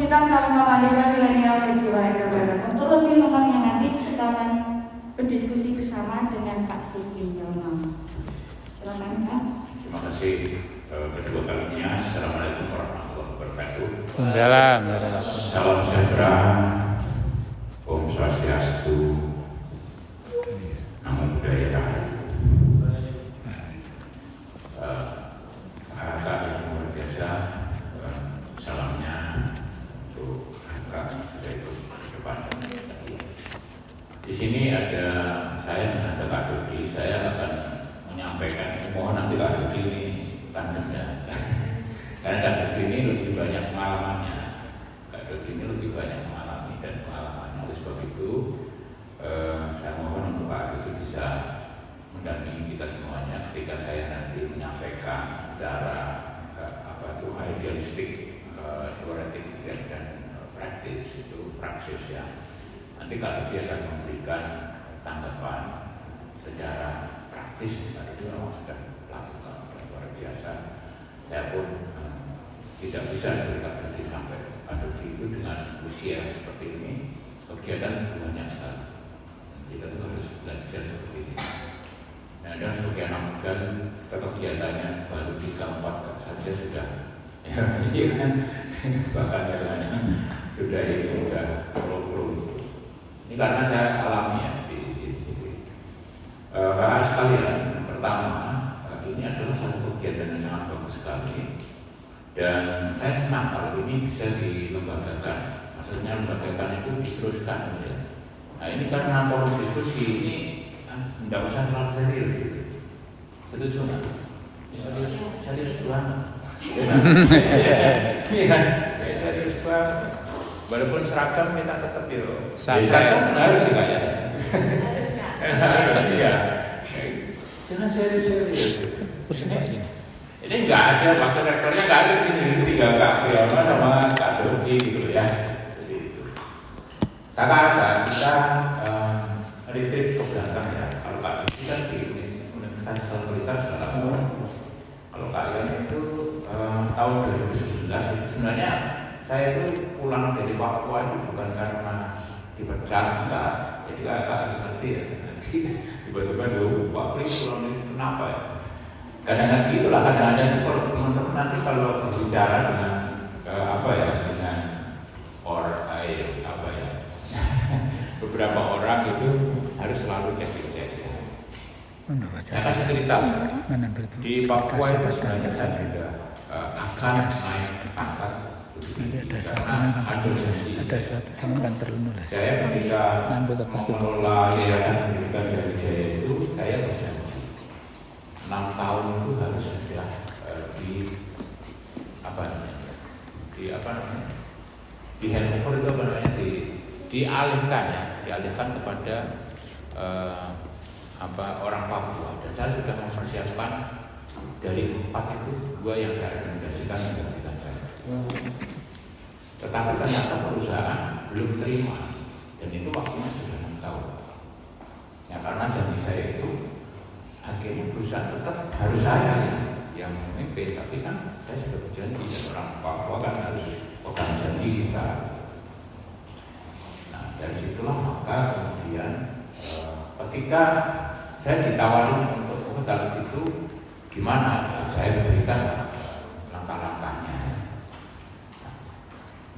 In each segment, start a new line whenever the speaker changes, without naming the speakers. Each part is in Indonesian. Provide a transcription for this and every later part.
diskusikan sama-sama dengan milenial berjiwa Barat. Untuk lebih lengkapnya nanti kita akan berdiskusi bersama dengan Pak Sugeng Yono. Silakan Pak.
Terima kasih kedua kalinya. Assalamualaikum warahmatullahi wabarakatuh.
Waalaikumsalam.
Salam sejahtera. Om Swastiastu. Namo Buddhaya. Kami luar biasa. Salamnya untuk kakak yaitu depan. Di sini ada saya dengan Kak Dodi. Saya akan menyampaikan, mohon nanti Kak Dodi ini tandem ya. Karena Kak Dodi ini lebih banyak pengalamannya. Kak Dodi ini lebih banyak mengalami dan pengalamannya. Oleh sebab itu, saya mohon untuk Kak Dodi bisa mendampingi kita semuanya ketika saya nanti menyampaikan secara idealistik, teoretik dan praktis itu praksis ya. Nanti Kak Dodi akan memberikan tanggapan secara praktis itu memang sudah lakukan luar biasa. Saya pun tidak bisa dari Kak Dodi sampai Kak Dodi itu dengan usia seperti ini kegiatan banyak sekali. Kita tuh harus belajar seperti ini. Nah, dan sebagai anak muda kegiatannya baru 3-4 saja sudah ya, kan bahkan jalannya sudah ini sudah pro. Ini karena saya alami ya di sini. Kakak sekalian, pertama ini adalah satu kegiatan yang sangat bagus sekali dan saya senang kalau ini bisa dilembagakan. Maksudnya lembagakan itu diteruskan ya. Nah ini karena forum diskusi ini tidak usah terlalu serius gitu. Setuju nggak? Serius banget. Iya, serius banget. Walaupun seragam kita tetap itu. Seragam harus sih kayak. Harus ya. Jangan serius. Ini nggak ada wakil rektornya nggak ada sini. Tinggal Kak Priyono sama Kak Dodi gitu ya. Kakak ada kita retreat ke belakang ya. Kalau Kak Dodi kan di Universitas Universitas dalam. Kalau Kak Ion itu tahun 2011 sebenarnya saya itu pulang dari Papua itu bukan karena dipecat enggak, jadi agak seperti ya. Tiba-tiba dulu Pak Pri pulang ini kenapa ya? Kadang-kadang itulah kadang-kadang sih kalau teman-teman nanti kalau berbicara dengan dengan beberapa orang itu harus selalu cek. Saya kasih cerita di Papua itu sebenarnya saya juga akan naik pangkat.
Ada suatu kan perlu nulis.
Saya ketika mengelola Yayasan Pendidikan Jaya itu saya berjanji 6 tahun itu harus sudah di handover itu dialihkan kepada orang Papua, dan saya sudah mempersiapkan dari 4 itu 2 yang saya rekomendasikan menggantikan saya. Tetapi ternyata perusahaan belum terima, dan itu waktunya sudah 6 tahun. Ya karena janji saya itu akhirnya perusahaan tetap harus saya yang memimpin, tapi kan saya sudah berjanji dan orang Papua kan harus pegang janji kita. Nah dari situlah maka kemudian ketika saya ditawari untuk kalau itu gimana, saya berikan langkah-langkahnya.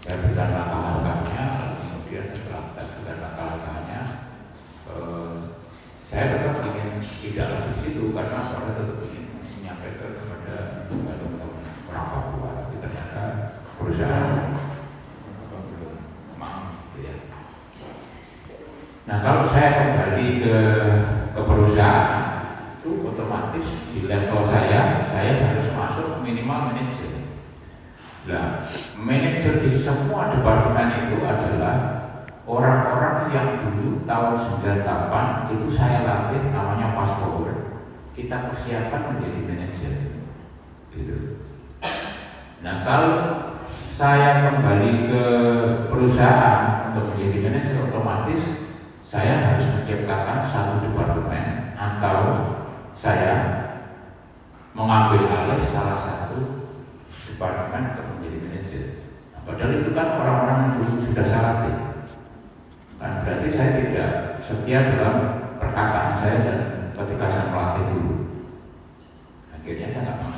Saya berikan langkah-langkahnya, kemudian setelah saya berikan langkah-langkahnya, saya tetap ingin tidak lanjut situ karena saya tetap ingin menyampaikan kepada teman-teman orang Papua, tapi ternyata perusahaan maaf gitu ya. Nah kalau saya kembali ke perusahaan itu otomatis di level saya harus masuk minimal manajer. Nah, manajer di semua departemen itu adalah orang-orang yang dulu tahun 98 itu saya latih namanya fast forward. Kita persiapkan menjadi manajer, gitu. Nah kalau saya kembali ke perusahaan untuk menjadi manajer, otomatis saya harus menciptakan satu departemen atau saya mengambil alih salah satu departemen untuk menjadi manajer. Padahal itu kan orang-orang yang dulu sudah salafis. Kan berarti saya tidak setia dalam perkataan saya dan ketika saya melatih dulu. Akhirnya saya nggak mau.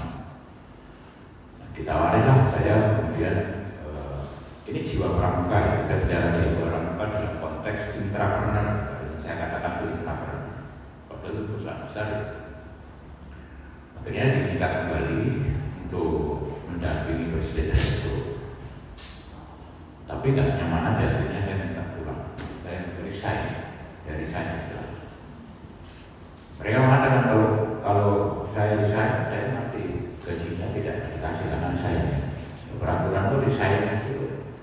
Nah, ditawarinlah saya kemudian ini jiwa pramuka ya, kita bicara jiwa pramuka dalam konteks intrapreneur. Saya katakan itu intrapreneur. Padahal itu perusahaan besar. Akhirnya diminta kembali untuk mendampingi presiden itu. Tapi nggak nyaman aja, akhirnya saya minta pulang. Saya resign dari saya Islam. Mereka mengatakan kalau saya resign, saya nanti gajinya tidak dikasih kanan saya. Peraturan itu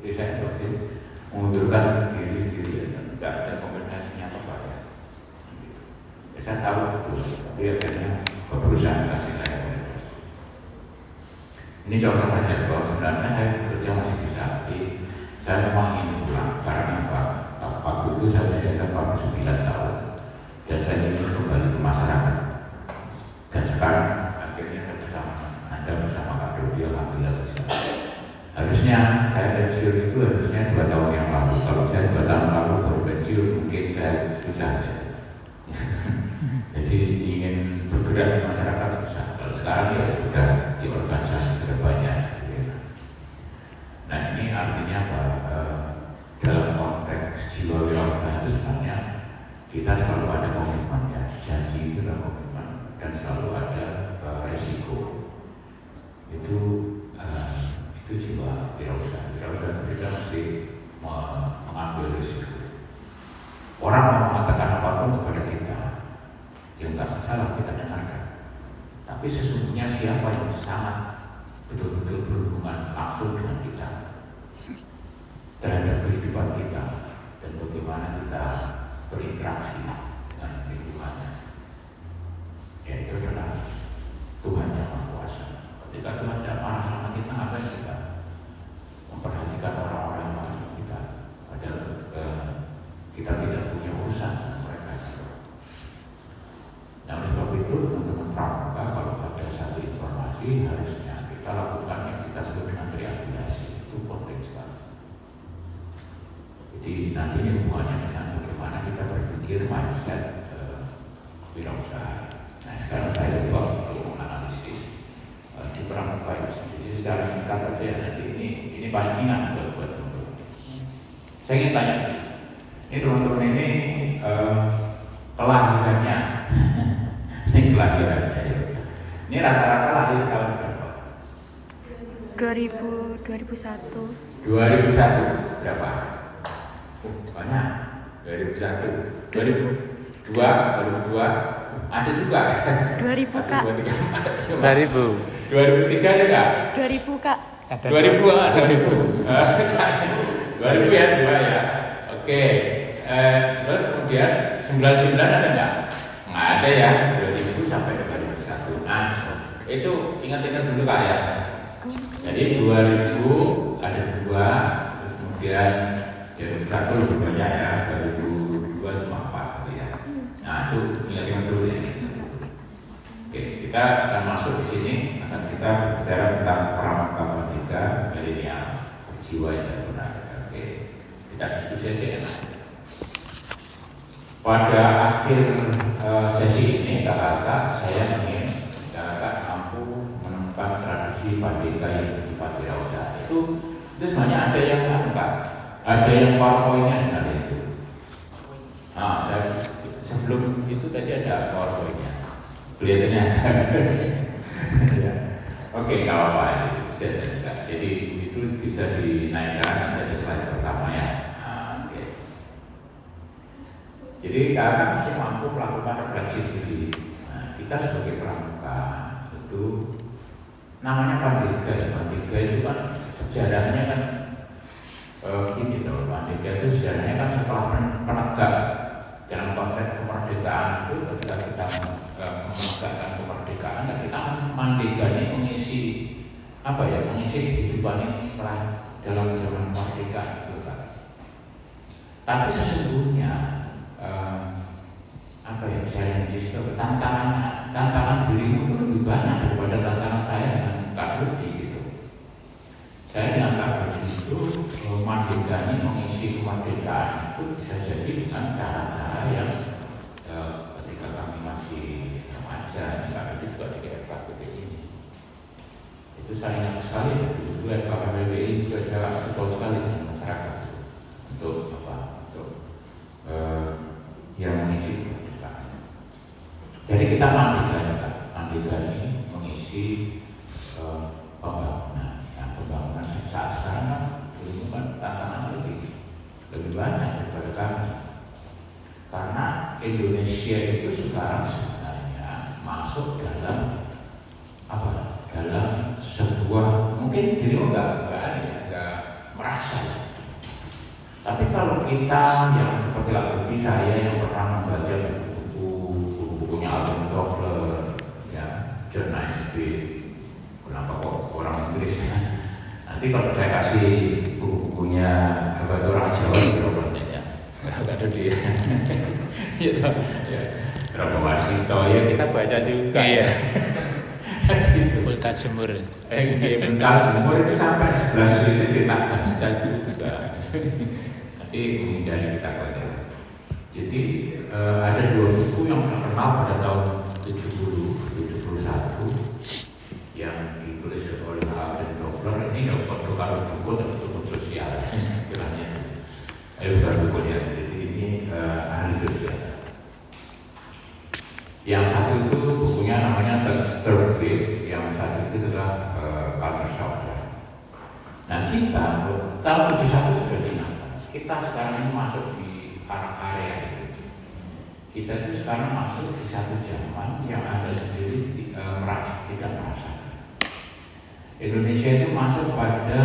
resign waktu mengundurkan diri dan tidak ada kompensasinya apa ya. Saya tahu itu, tapi akhirnya perusahaan kasih saya kompensasi. Ini contoh saja bahwa sebenarnya saya bekerja masih bisa, tapi saya memang ingin pulang karena apa? Waktu itu saya usia 49 tahun dan saya ingin kembali ke masyarakat. Dan sekarang akhirnya saya bersama Anda, bersama Kak Dodi, alhamdulillah bisa. Harusnya saya pensiun itu harusnya 2 tahun yang lalu. Kalau saya 2 tahun lalu baru pensiun, mungkin saya susah ya. Jadi ingin bergerak di masyarakat susah. Kalau sekarang ya sudah di organisasi sudah banyak. Nah ini artinya apa? Dalam konteks jiwa wirausaha itu sebenarnya kita selalu ada komitmen ya. Janji itu adalah komitmen dan selalu ada resiko. Itu jiwa wirausaha. Wirausaha kita mesti mengambil risiko. Orang mau mengatakan apapun kepada kita, yang nggak salah kita dengarkan. Tapi sesungguhnya siapa yang sangat betul-betul berhubungan langsung dengan kita terhadap kehidupan kita dan bagaimana kita berinteraksi dengan lingkungannya. Ya itu adalah Tuhan yang Maha Kuasa. Ketika Tuhan tidak marah sama kita, ngapain kita memperhatikan orang-orang yang marah sama kita? Padahal kita tidak punya urusan dengan mereka. Nah oleh sebab itu teman-teman pramuka, kalau ada satu informasi harusnya kita lakukan yang kita sebut dengan triangulasi. Itu penting sekali. Jadi nanti ini hubungannya dengan bagaimana kita berpikir mindset wirausaha. Nah sekarang saya coba untuk menganalisis di pramuka itu sendiri secara singkat saja. Nanti ini pancingan buat teman-teman. Saya ingin tanya, ini teman-teman ini kelahirannya, ini kelahirannya. Ini rata-rata lahir tahun berapa?
2001.
2001 berapa? Banyak. 2001, 2002, ada juga.
2000 Kak.
2000.
2003 juga.
2000 Kak.
2000 ya, 2 ya. Oke. Terus kemudian 99 ada nggak? Nggak ada ya. 2000 sampai 2001. Nah, itu ingat-ingat dulu Kak ya. Jadi 2000 ada 2, kemudian 2001 lebih banyak ya, 2002 cuma 4 ya. Nah itu ingat-ingat dulu ya. Oke, kita akan masuk ke sini, akan kita bicara tentang pramuka merdeka milenial jiwa yang benar. Oke, kita diskusi aja ya. Pada akhir sesi ini kakak saya ingin kakak mampu menemukan tradisi merdeka yang bersifat wirausaha. Itu sebenarnya ada yang enggak. Ada yang PowerPoint-nya sebenarnya itu. Nah, sebelum itu tadi ada PowerPoint-nya. Kelihatannya. Oke, nggak apa-apa. Jadi itu bisa dinaikkan dari slide pertama ya. Nah, oke. Jadi kakak mesti mampu melakukan refleksi diri. Nah, kita sebagai pramuka itu namanya Pandega. Pandega itu kan sejarahnya kan gini loh, Pandega itu sejarahnya kan setelah penegak dalam konteks kemerdekaan itu ketika kita menegakkan kemerdekaan, kita Mandega ini mengisi apa ya, mengisi kehidupan ini setelah dalam zaman kemerdekaan itu kan. Tapi sesungguhnya apa ya, saya disebut tantangan dirimu itu lebih banyak daripada tantangan saya dengan Kak Dodi gitu. Saya dengan Kak Dodi itu Mardikani mengisi kemerdekaan itu bisa jadi dengan cara-cara yang ketika kami masih remaja, karena itu juga di RKPBI itu saya ingat sekali dulu RKPBI juga ada betul sekali dengan masyarakat untuk yang mengisi kemerdekaan. Jadi kita Mardikani mengisi pembangunan. Nah, pembangunan saat sekarang kan dulu kan tantangan lebih banyak daripada kami. Karena Indonesia itu sekarang sebenarnya masuk dalam dalam sebuah, mungkin diri nggak merasa ya. Tapi kalau kita yang seperti Budi saya yang pernah membaca bukunya Alvin Toffler, ya, John Naisbitt, kenapa kok orang Inggris ya? Nanti kalau saya kasih buku-bukunya orang Jawa itu ya, nggak ada dia. Ya, Romo Warsito ya kita baca juga.
Iya.
Gitu.
Ulta Jemur.
Ulta Jemur itu sampai 11 ini kita baca juga. Nanti menghindari kita baca. Jadi ada dua buku yang terkenal pada tahun 71 yang ditulis oleh Alvin Toffler. Ini kalau buku tertutup sosial istilahnya. Bukan bukunya, jadi ini ahli sosial. Yang satu itu bukunya namanya The Third Wave, yang satu itu adalah Culture Shock. Nah kita tahun 71 sudah diingatkan. Kita sekarang ini masuk di area itu. Kita itu sekarang masuk di satu zaman yang Anda sendiri tidak merasakan. Indonesia itu masuk pada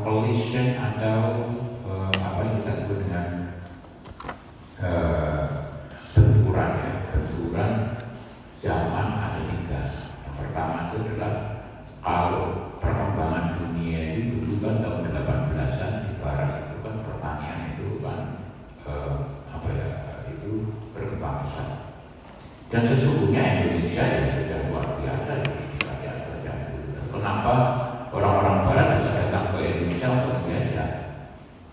collision atau apa yang kita sebut dengan benturan zaman ada tiga. Yang pertama itu adalah kalau perkembangan dunia itu dulu kan tahun 18-an di barat itu kan pertanian itu kan itu berkembang pesat. Dan sesungguhnya Indonesia yang sudah luar biasa di kerajaan. Kenapa orang-orang barat juga datang ke Indonesia untuk belajar?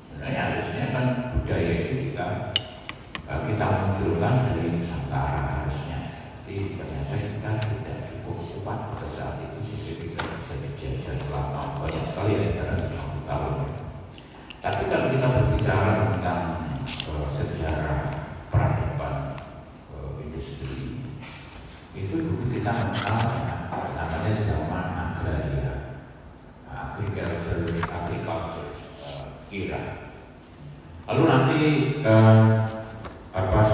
Sebenarnya harusnya kan budaya itu kita munculkan dari Nusantara harusnya. Tapi ternyata kita tidak cukup kuat pada saat itu sehingga kita bisa dijajah selama banyak sekali ya, karena 60 tahun. Tapi kalau kita berbicara tentang sejarah peradaban industri, itu dulu kita mengenal namanya zaman agraria, agriculture era. Lalu nanti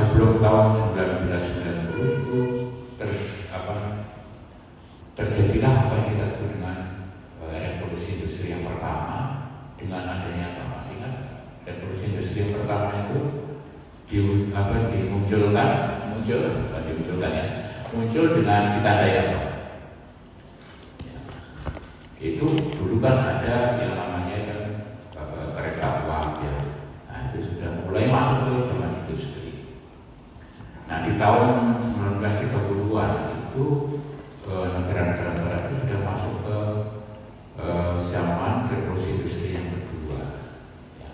sebelum tahun 1990 itu terjadilah apa yang kita sebut dengan revolusi industri yang pertama dengan adanya revolusi industri yang pertama itu muncul dengan ditandai apa? Itu dulu kan ada yang namanya kan kereta uap ya. Nah itu sudah mulai masuk ke zaman industri. Nah di tahun 1930-an itu negara-negara barat itu sudah masuk ke zaman revolusi industri yang kedua. Ya.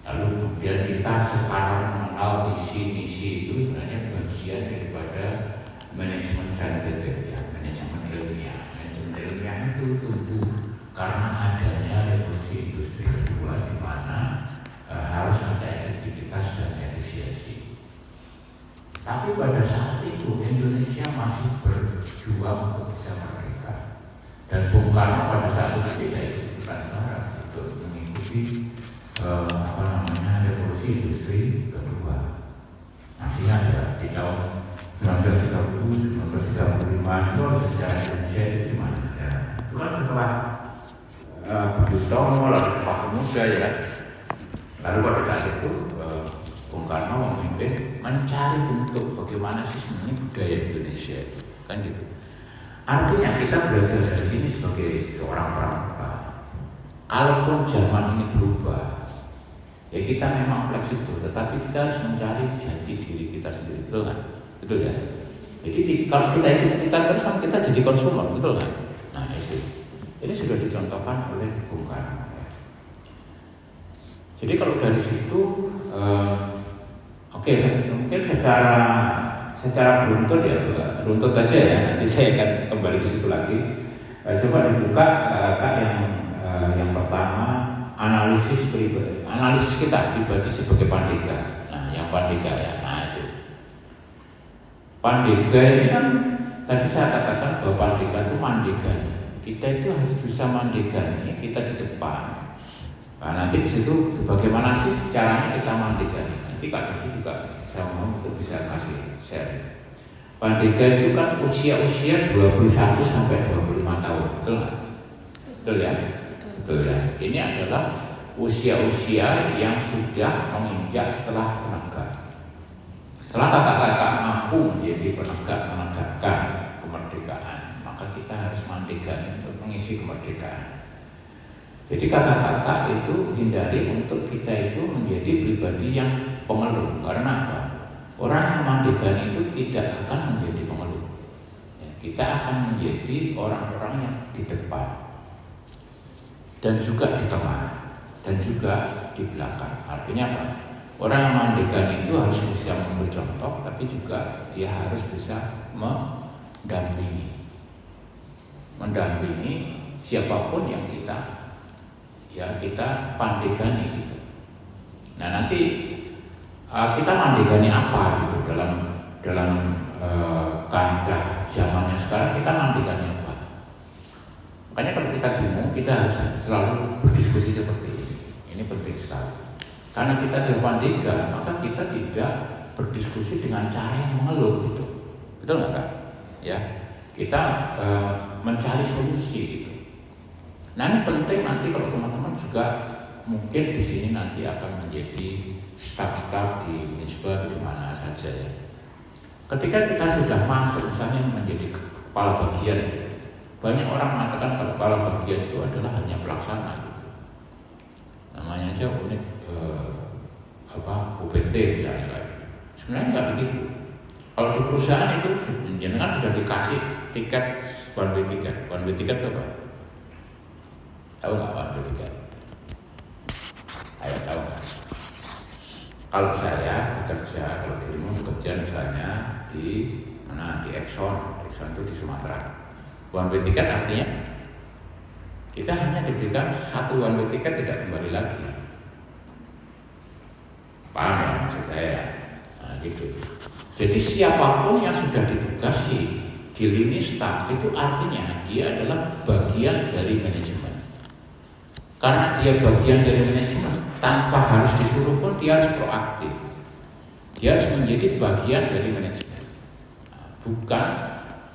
Lalu kemudian kita sekarang mengenal misi-misi itu sebenarnya bagian daripada manajemen saintifik ya, manajemen ilmiah. Manajemen ilmiah itu tumbuh karena adanya revolusi industri kedua di mana harus ada efektivitas dan efisiensi. Tapi pada saat itu Indonesia masih berjuang untuk bisa merdeka. Dan Bung Karno pada saat itu tidak ikut negara untuk mengikuti revolusi industri kedua. Masih ada di tahun 1930, 1935 itu sejarah Indonesia itu gimana? Ya, itu kan setelah Budi Utomo lalu Pak Pemuda ya kan. Lalu pada saat itu Bung Karno memimpin mencari bentuk bagaimana sih sebenarnya budaya Indonesia kan gitu. Artinya kita belajar dari sini sebagai seorang pramuka. Kalaupun zaman ini berubah, ya kita memang fleksibel, tetapi kita harus mencari jati diri kita sendiri, betul kan? Betul ya. Jadi kalau kita ikut terus kan kita jadi konsumen, betul kan? Nah itu. Ini sudah dicontohkan oleh Bung Karno. Jadi kalau dari situ, oke, mungkin secara beruntut ya, runtut aja ya. Nanti saya akan kembali ke situ lagi. Coba dibuka Kak yang pertama, analisis kita pribadi sebagai pandega. Nah, yang pandega ya, nah itu. Pandega ini kan tadi saya katakan bahwa pandega itu mandega. Kita itu harus bisa mandegani, kita di depan. Nah, nanti di situ bagaimana sih caranya kita mandegani? Nanti Kak Dodi juga saya mau untuk bisa kasih share. Pandega itu kan usia 21 sampai 25 tahun, betul nggak? Betul ya? Betul ya. Ini adalah usia-usia yang sudah menginjak setelah penegak. Setelah kakak-kakak mampu menjadi menegakkan kemerdekaan, maka kita harus mandegani untuk mengisi kemerdekaan. Jadi kakak-kakak itu hindari untuk kita itu menjadi pribadi yang pengeluh. Karena apa? Orang yang mandegani itu tidak akan menjadi pengeluh. Kita akan menjadi orang-orang yang di depan dan juga di tengah dan juga di belakang. Artinya apa? Orang yang mandegani itu harus bisa memberi contoh, tapi juga dia harus bisa mendampingi siapapun yang kita pandegani gitu. Nah, nanti kita mandegani apa gitu dalam kancah zamannya sekarang, kita mandegani apa? Makanya kalau kita bingung, kita harus selalu berdiskusi seperti ini. Ini penting sekali. Karena kita adalah pandega, maka kita tidak berdiskusi dengan cara yang mengeluh gitu. Betul nggak Kak? Ya, kita mencari solusi gitu. Nah, ini penting nanti kalau teman-teman juga mungkin di sini nanti akan menjadi staf-staf di Unisba di mana saja ya. Ketika kita sudah masuk misalnya menjadi kepala bagian gitu, banyak orang mengatakan kepala bagian itu adalah hanya pelaksana gitu. Namanya aja unit UPT misalnya kan. Sebenarnya nggak begitu. Kalau di perusahaan itu jenengan sudah dikasih tiket one way ticket apa? Tahu nggak one way ticket? Ayo tahu nggak? Kalau saya bekerja, kalau dirimu bekerja misalnya di Exxon itu di Sumatera. One way ticket artinya kita hanya diberikan satu one way ticket, tidak kembali lagi. Paham ya maksud saya? Nah, gitu. Jadi siapapun yang sudah ditugasi di lini staf itu artinya dia adalah bagian dari manajemen. Karena dia bagian dari manajemen, tanpa harus disuruh pun dia harus proaktif. Dia harus menjadi bagian dari manajemen. Nah, bukan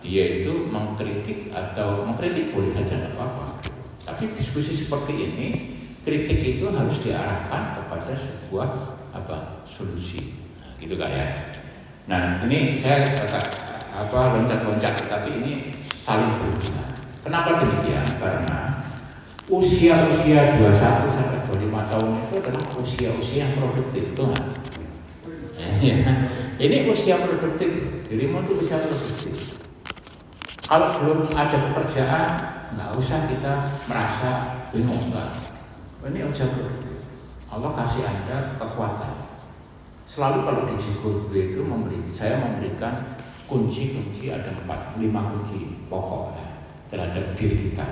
dia itu mengkritik boleh saja nggak apa-apa. Tapi diskusi seperti ini, kritik itu harus diarahkan kepada sebuah solusi. Nah, gitu Kak ya. Nah, ini saya loncat-loncat, tapi ini saling berhubungan. Kenapa demikian? Karena usia-usia 21 sampai 25 tahun itu adalah usia-usia yang produktif, betul nggak? Ya. Ini usia produktif, dirimu itu usia produktif. Kalau belum ada pekerjaan, nggak usah kita merasa bingung, enggak. Ini usia produktif. Allah kasih Anda kekuatan. Selalu kalau di Jigo itu saya memberikan kunci-kunci, ada 5 kunci pokok terhadap diri kita.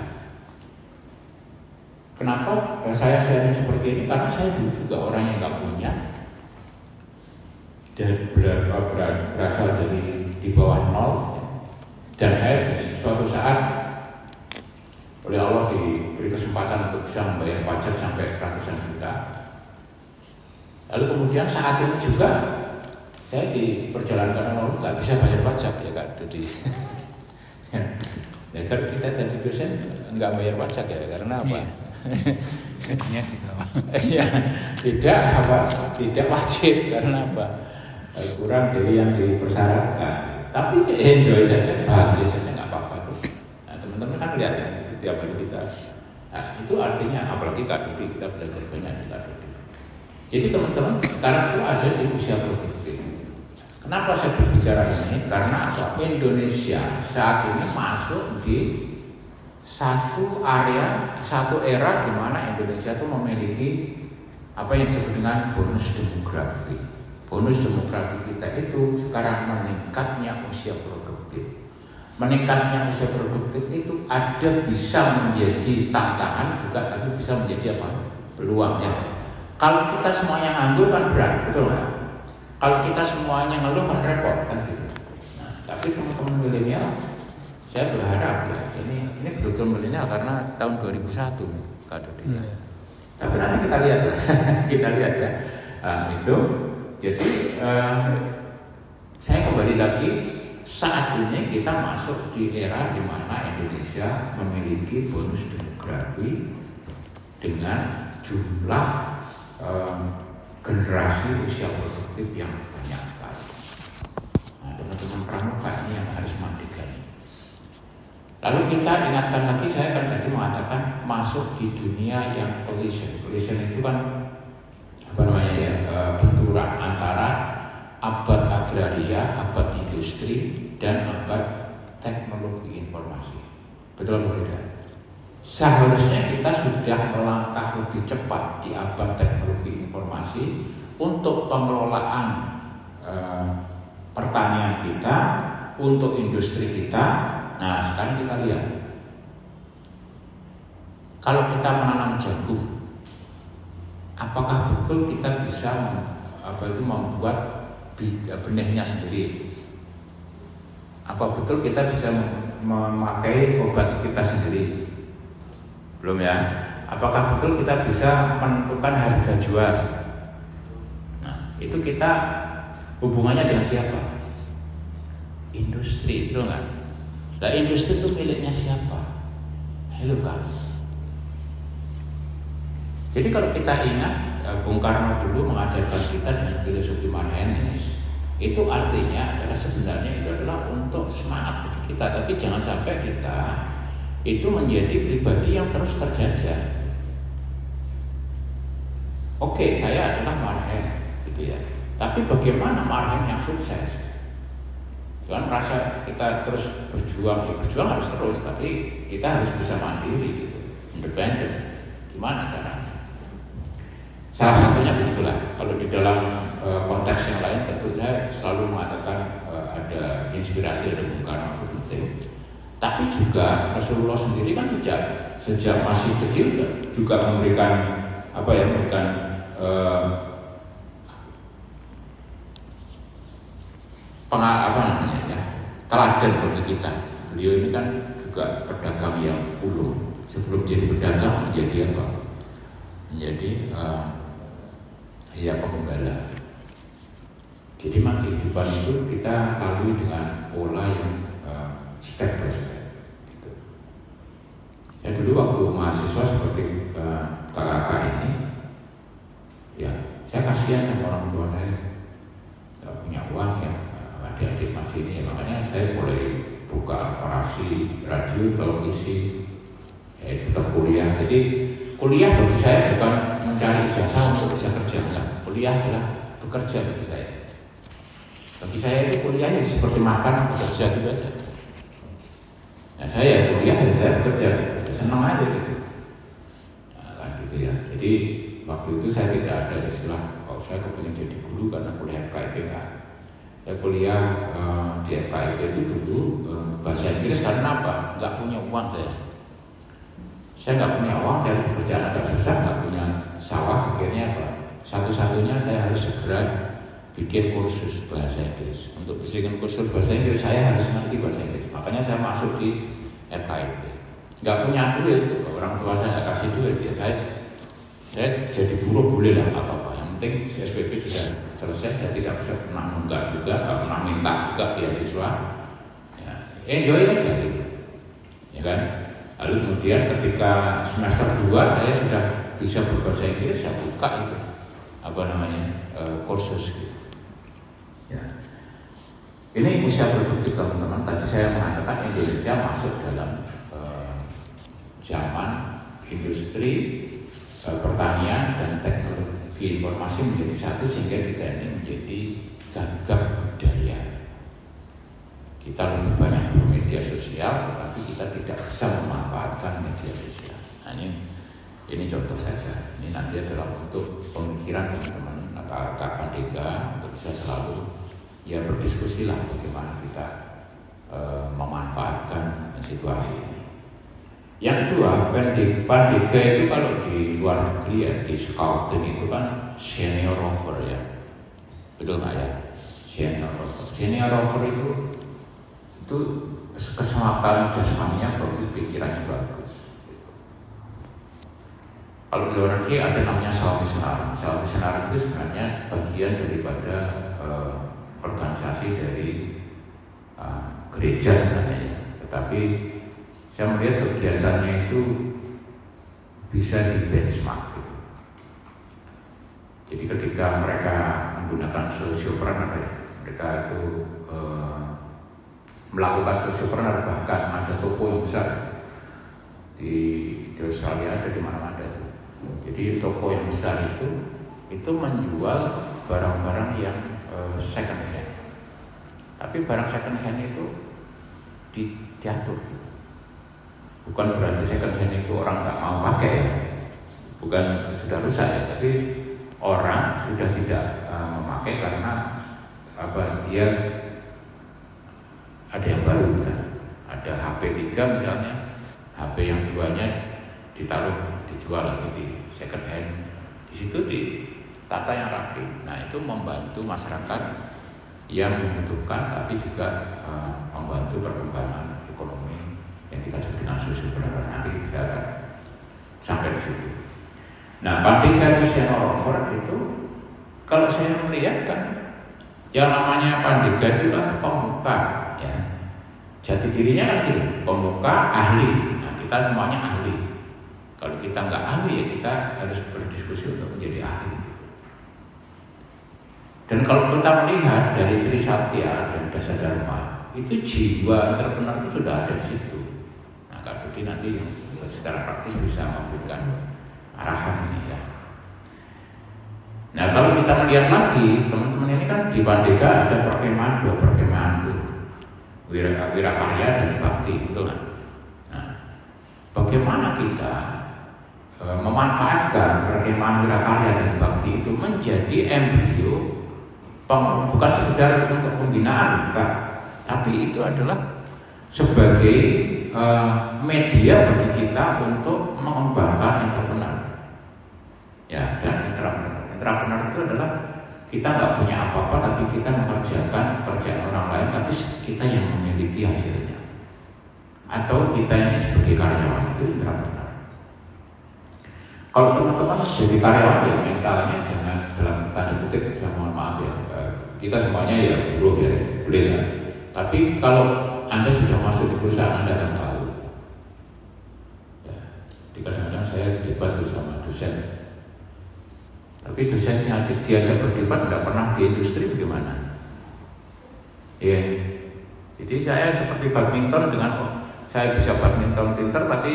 Kenapa saya sharing seperti ini? Karena saya dulu juga orang yang nggak punya, berasal dari di bawah nol, dan saya suatu saat oleh Allah diberi kesempatan untuk bisa membayar pajak sampai ratusan juta. Lalu kemudian saat ini juga saya di perjalanan Allah nggak bisa bayar pajak ya Kak Dodi. Ya kan kita tadi dosen nggak bayar pajak ya karena apa?
Gajinya juga.
Ya, tidak wajib karena apa? Kurang dari yang dipersyaratkan. Tapi enjoy saja, bahagia saja nggak apa-apa tuh. Nah, teman-teman kan lihat ya, tiap hari kita. Nah, itu artinya apalagi Kak Dodi, kita belajar banyak di Kak Dodi. Jadi teman-teman sekarang itu ada di usia produktif. Kenapa saya berbicara ini? Karena apa? Indonesia saat ini masuk di satu era di mana Indonesia itu memiliki apa yang disebut dengan bonus demografi. Bonus demografi kita itu sekarang meningkatnya usia produktif. Meningkatnya usia produktif itu ada bisa menjadi tantangan juga, tapi bisa menjadi apa? Peluang ya. Kalau kita semuanya nganggur kan berat, betul nggak? Kalau kita semuanya ngeluh kan repot kan gitu. Nah, tapi teman-teman milenial, saya berharap ya ini betul-betul milenial karena tahun 2001 Kak Dodi. Tapi nanti kita lihat lah, kita lihat ya. Itu jadi saya kembali lagi, saat ini kita masuk di era di mana Indonesia memiliki bonus demografi dengan jumlah generasi usia produktif yang banyak sekali. Nah, teman-teman pramuka ini yang harus mandikan. Lalu kita ingatkan lagi, saya kan tadi mengatakan masuk di dunia yang collision. Collision itu kan apa namanya ya, benturan antara abad agraria, abad industri, dan abad teknologi informasi. Betul atau tidak? Seharusnya kita sudah melangkah lebih cepat di abad teknologi informasi untuk pengelolaan pertanian kita, untuk industri kita. Nah, sekarang kita lihat, kalau kita menanam jagung, apakah betul kita bisa membuat benihnya sendiri? Apa betul kita bisa memakai obat kita sendiri? Belum ya. Apakah betul kita bisa menentukan harga jual? Nah, itu kita hubungannya dengan siapa? Industri, betul nggak? Nah, industri itu miliknya siapa? Hello kan. Jadi kalau kita ingat, Bung Karno dulu mengajarkan kita dengan filosofi Marxis, itu artinya adalah sebenarnya itu adalah untuk semangat bagi kita, tapi jangan sampai kita itu menjadi pribadi yang terus terjajah. Oke, saya adalah Marxis, gitu ya. Tapi bagaimana Marxis yang sukses? Jangan merasa kita terus berjuang, ya berjuang harus terus, tapi kita harus bisa mandiri, gitu, independen. Gimana caranya? Salah satunya begitulah. Kalau di dalam konteks yang lain, tentu saya selalu mengatakan ada inspirasi dari Bung Karno itu penting. Tapi juga Rasulullah sendiri kan sejak masih kecil juga memberikan teladan bagi kita. Beliau ini kan juga pedagang yang ulung. Sebelum jadi pedagang menjadi apa? Menjadi pengembala. Jadi memang kehidupan itu kita lalui dengan pola yang step by step. Gitu. Saya dulu waktu mahasiswa seperti kakak ini, ya saya kasihan sama orang tua saya, nggak punya uang ya, adik-adik masih ini, makanya saya mulai buka orasi, radio, televisi, tetap kuliah. Jadi kuliah bagi saya bukan mencari ijazah untuk bisa kerja, enggak. Kuliah adalah bekerja bagi saya. Bagi saya itu kuliah ya seperti makan, bekerja gitu aja. Nah saya kuliah ya saya bekerja, senang aja gitu. Nah, kan gitu ya. Jadi waktu itu saya tidak ada istilah kalau saya kepingin jadi guru karena kuliah FKIP enggak. Saya kuliah di FKIP itu dulu bahasa Inggris karena apa? Enggak punya uang saya. Saya nggak punya uang, saya pekerjaan agak susah, nggak punya sawah, akhirnya apa? Satu-satunya saya harus segera bikin kursus bahasa Inggris. Untuk bikin kursus bahasa Inggris saya harus mengerti bahasa Inggris. Makanya saya masuk di FKIP. Nggak punya duit, orang tua saya nggak kasih duit, ya saya jadi buruh boleh lah apa-apa. Yang penting SPP sudah selesai, saya tidak bisa pernah nunggak juga, nggak pernah minta juga beasiswa. Ya, enjoy aja gitu, ya kan? Lalu kemudian ketika semester 2 saya sudah bisa berbahasa Inggris, saya buka itu kursus gitu. Ya. Ini usia produktif teman-teman. Tadi saya mengatakan Indonesia masuk dalam zaman industri, pertanian dan teknologi informasi menjadi satu sehingga kita ini menjadi gagah budaya. Kita lebih banyak bermedia sosial, tetapi kita tidak bisa memanfaatkan media sosial. Nah, ini Ini contoh saja. Ini nanti adalah untuk pemikiran teman-teman kakak Pandega untuk bisa selalu ya berdiskusi lah bagaimana kita memanfaatkan situasi ini. Yang kedua, Pandega itu kalau di luar negeri ya, di scouting itu kan senior rover ya, betul nggak ya? Senior rover itu keselamatan jasmaninya bagus, pikirannya bagus. Kalau di luar negeri ada namanya Salvesenarum. Salvesenarum itu sebenarnya bagian daripada organisasi dari gereja sebenarnya. Tetapi saya melihat kegiatannya itu bisa di benchmark gitu. Jadi ketika mereka menggunakan sociopreneur, mereka itu melakukan sociopreneur, bahkan ada toko yang besar di Australia, ada di mana-mana itu. Jadi toko yang besar itu menjual barang-barang yang second hand. Tapi barang second hand itu diatur. Bukan berarti second hand itu orang nggak mau pakai ya, bukan sudah rusak ya, tapi orang sudah tidak memakai karena dia ada yang baru misalnya, ada HP 3 misalnya, HP yang duanya dijual lagi di second hand, di situ ditata yang rapi. Nah itu membantu masyarakat yang membutuhkan, tapi juga membantu perkembangan ekonomi yang kita sebut dengan sociopreneur. Nanti saya akan sampai di situ. Nah, Pandega Senior Rover itu kalau saya melihat kan yang namanya Pandega itu kan pemuka ya. Jati dirinya kan gitu, pemuka, ahli. Nah, kita semuanya ahli. Kalau kita nggak ahli ya kita harus berdiskusi untuk menjadi ahli. Dan kalau kita melihat dari Trisatya dan Dasa Dharma, itu jiwa entrepreneur itu sudah ada di situ. Nah, Kak Budi nanti secara praktis bisa memberikan arahan ini ya. Nah, kalau kita melihat lagi, teman-teman ini kan di Pandega ada perkemahan, 2 perkemahan itu, Wirakarya dan Bakti, betul kan? Nah, bagaimana kita memanfaatkan perkemahan Wirakarya dan Bakti itu menjadi embrio, bukan sekedar untuk pembinaan, bukan, tapi itu adalah sebagai media bagi kita untuk mengembangkan entrepreneur. Ya, dan entrepreneur itu adalah kita nggak punya apa-apa, tapi kita mengerjakan pekerjaan orang lain, tapi kita yang memiliki hasilnya. Atau kita ini sebagai karyawan itu entrepreneur. Kalau teman-teman jadi karyawan ya mentalnya jangan dalam tanda kutip, saya mohon maaf ya, kita semuanya ya buruh ya, boleh ya. Tapi kalau Anda sudah masuk di perusahaan, Anda akan tahu. Ya, kadang-kadang saya debat sama dosen. Tapi dosen yang diajak berdebat tidak pernah di industri bagaimana? Ya, jadi saya seperti badminton dengan saya bisa badminton pinter, tapi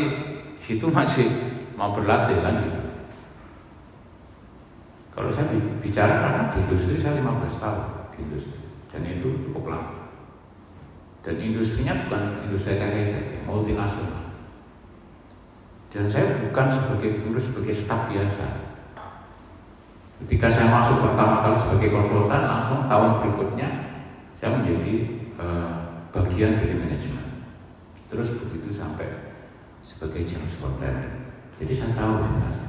situ masih mau berlatih kan gitu. Kalau saya bicara karena di industri saya 15 tahun di industri dan itu cukup lama. Dan industrinya bukan industri saja, multinasional. Dan saya bukan sebagai buruh, sebagai staf biasa. Ketika saya masuk pertama kali sebagai konsultan, langsung tahun berikutnya saya menjadi bagian dari manajemen. Terus begitu sampai sebagai general superintendent. Jadi saya tahu sebenarnya.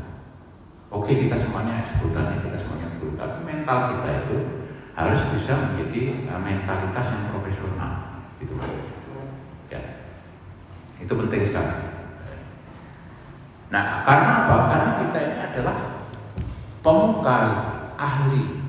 Oke, kita semuanya eksekutan, kita semuanya buruh, tapi mental kita itu harus bisa menjadi mentalitas yang profesional. Itu maksudnya. Ya. Itu penting sekali. Nah, karena apa? Karena kita ini adalah pemuka, ahli.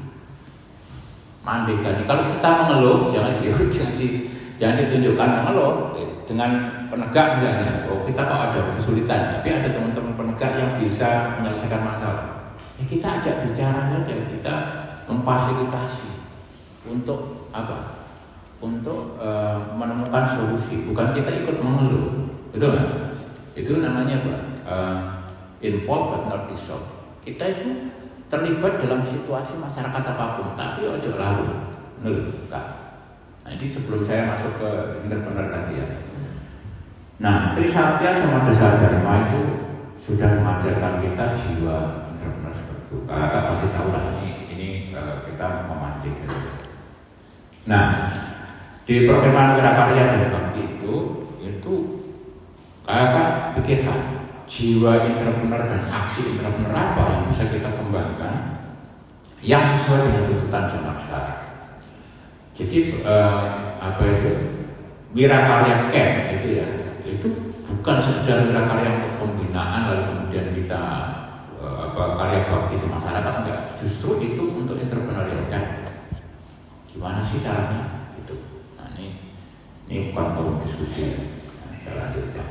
Mandega. Kalau kita mengeluh, jangan ditunjukkan mengeluh dengan penegak misalnya. Oh, kita kok ada kesulitan, tapi ada teman-teman penegak yang bisa menyelesaikan masalah. Ya kita ajak bicara saja, kita memfasilitasi untuk apa? Untuk menemukan solusi. Bukan kita ikut mengeluh, betul kan? Itu namanya apa? Involved but not dissolved. Kita itu terlibat dalam situasi masyarakat apapun, tapi ojo lalu, Nah, ini sebelum saya masuk ke entrepreneur tadi ya. Nah, Trisatya sama Dasa Dharma itu sudah mengajarkan kita jiwa entrepreneur seperti itu. Kakak pasti tahu lah ini kita memancing gitu. Nah, di perkembangan karya dan bakti itu kakak pikirkan jiwa entrepreneur dan aksi entrepreneur apa yang bisa kita kembangkan yang sesuai dengan tuntutan zaman sekarang. Jadi wirakarya camp itu bukan sekedar wirakarya untuk pembinaan lalu kemudian kita karya bakti di masyarakat, enggak. Justru itu untuk entrepreneurial camp. Gimana sih caranya itu? Nah ini bukan forum diskusi. Saya lanjutkan.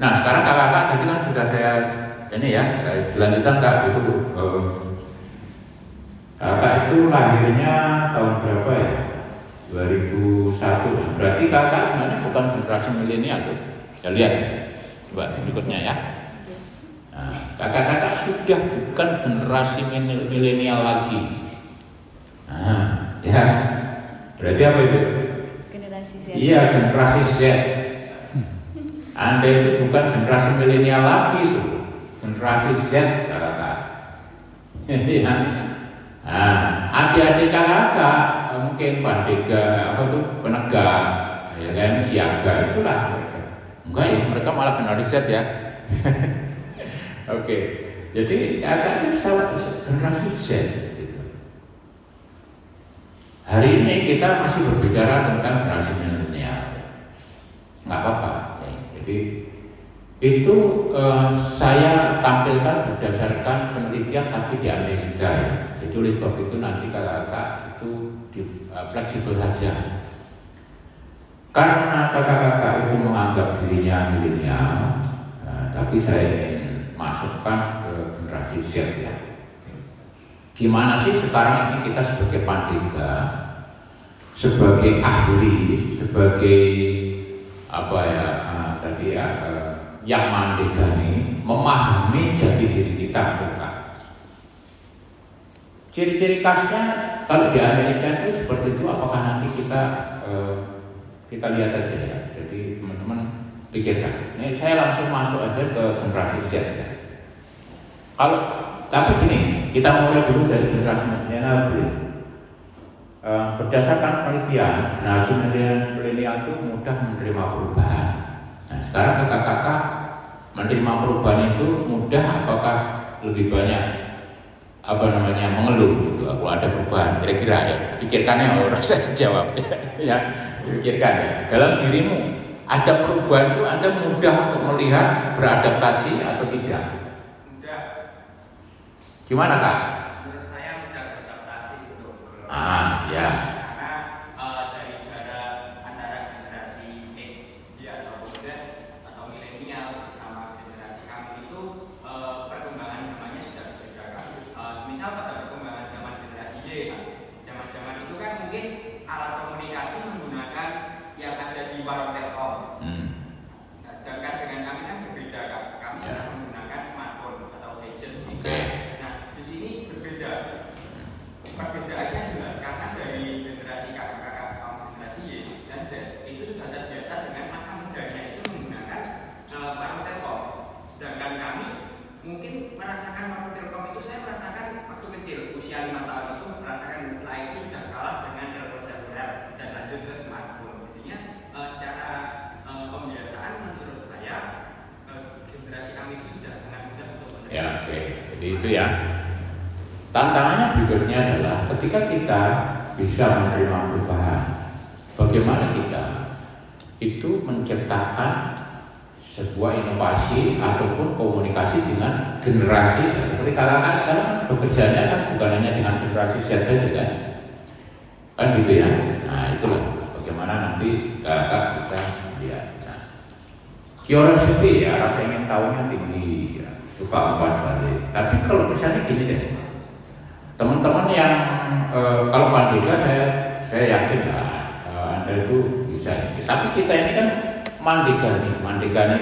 Nah sekarang kakak-kakak tadi kan sudah saya dilanjutkan kak itu kakak itu lahirnya tahun berapa ya? 2001. Berarti kakak sebenarnya bukan generasi milenial tuh. Ya lihat, coba berikutnya ya. Nah, kakak-kakak sudah bukan generasi milenial lagi. Nah, ya. Berarti apa itu?
Generasi Z.
Iya, generasi Z. Anda itu bukan generasi milenial lagi itu. Generasi Z kakak. Ya. Nah, adik-adik kakak mungkin pandega penegak, ya kan, siaga itulah. Enggak ya, mereka malah generasi Z ya. Oke, jadi kakak itu generasi Z gitu. Hari ini kita masih berbicara tentang generasi milenial. Nggak apa-apa. Ya. Jadi itu saya tampilkan berdasarkan penelitian tapi di Amerika ya. Jadi oleh sebab itu nanti kakak-kakak itu fleksibel saja. Karena kakak-kakak itu menganggap dirinya milenial, tapi saya ingin masukkan ke generasi Z ya. Gimana sih sekarang ini kita sebagai pandega, sebagai ahli, sebagai yang mandegani memahami jati diri kita bukan. Ciri-ciri khasnya kalau di Amerika itu seperti itu, apakah nanti kita lihat aja ya. Jadi teman-teman pikirkan. Ini saya langsung masuk aja ke generasi Z ya. Tapi gini, kita mulai dulu dari generasi milenial dulu. Berdasarkan penelitian, generasi milenial itu mudah menerima perubahan. Nah, sekarang kakak-kakak menerima perubahan itu mudah apakah lebih banyak mengeluh gitu kalau ada perubahan? Kira-kira ya, pikirkannya orang saya jawab ya, pikirkan ya. Dalam dirimu ada perubahan itu Anda mudah untuk melihat beradaptasi atau tidak?
Mudah.
Gimana kak?
Menurut saya mudah beradaptasi untuk
ya.
Karena dari jarak antara generasi atau muda atau milenial bersama generasi kami itu perkembangan zamannya sudah berbeda kan. Misal pada perkembangan zaman generasi Y kan, zaman itu kan mungkin alat komunikasi menggunakan yang ada di warung Telkom. Nah, sedangkan dengan kami kan berbeda kan, kami sudah menggunakan smartphone atau gadget. Nah, di sini berbeda. Perbedaannya jelas karena dari generasi kakak-kakak generasi Y dan Z itu sudah terbiasa dengan masa mudanya itu menggunakan warung Telkom. Sedangkan kami mungkin merasakan warung Telkom itu, saya merasakan waktu kecil usia 5 tahun itu merasakan, setelah itu sudah kalah dengan telepon seluler dan lanjut ke smartphone. Jadinya secara pembiasaan menurut saya generasi kami itu sudah sangat mudah untuk menerima.
Ya, oke. Jadi itu ya. Tantangannya berikutnya adalah ketika kita bisa menerima perubahan, bagaimana kita itu menciptakan sebuah inovasi ataupun komunikasi dengan generasi. Seperti kakak sekarang bekerjanya kan bukan hanya dengan generasi Z saja kan gitu ya. Nah itulah bagaimana nanti kakak bisa melihat. Nah, curiosity ya, rasa ingin tahunya tinggi ya, suka umpan balik. Tapi kalau misalnya gini deh, teman-teman yang kalau pandega saya yakin Anda itu bisa. Tapi kita ini kan mandegani